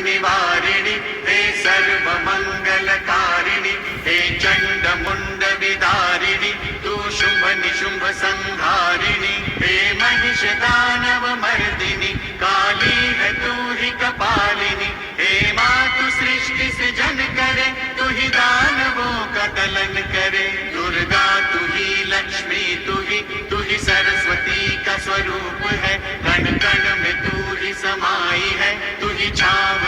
निवारिणि हे सर्वमङ्गलकारिणि हे चण्डमुण्डविदारिणि तु शुम्भ निशुम्भ संहारिणि हे महिषदानवमर्दिनि काली है तू ही कपालिनी हे मातु सृष्टि सृजन करे तू ही दानवों का दलन करे दुर्गा तू ही लक्ष्मी तू ही सरस्वती का स्वरूप है कण कण में तू ही समाई है तू ही छाव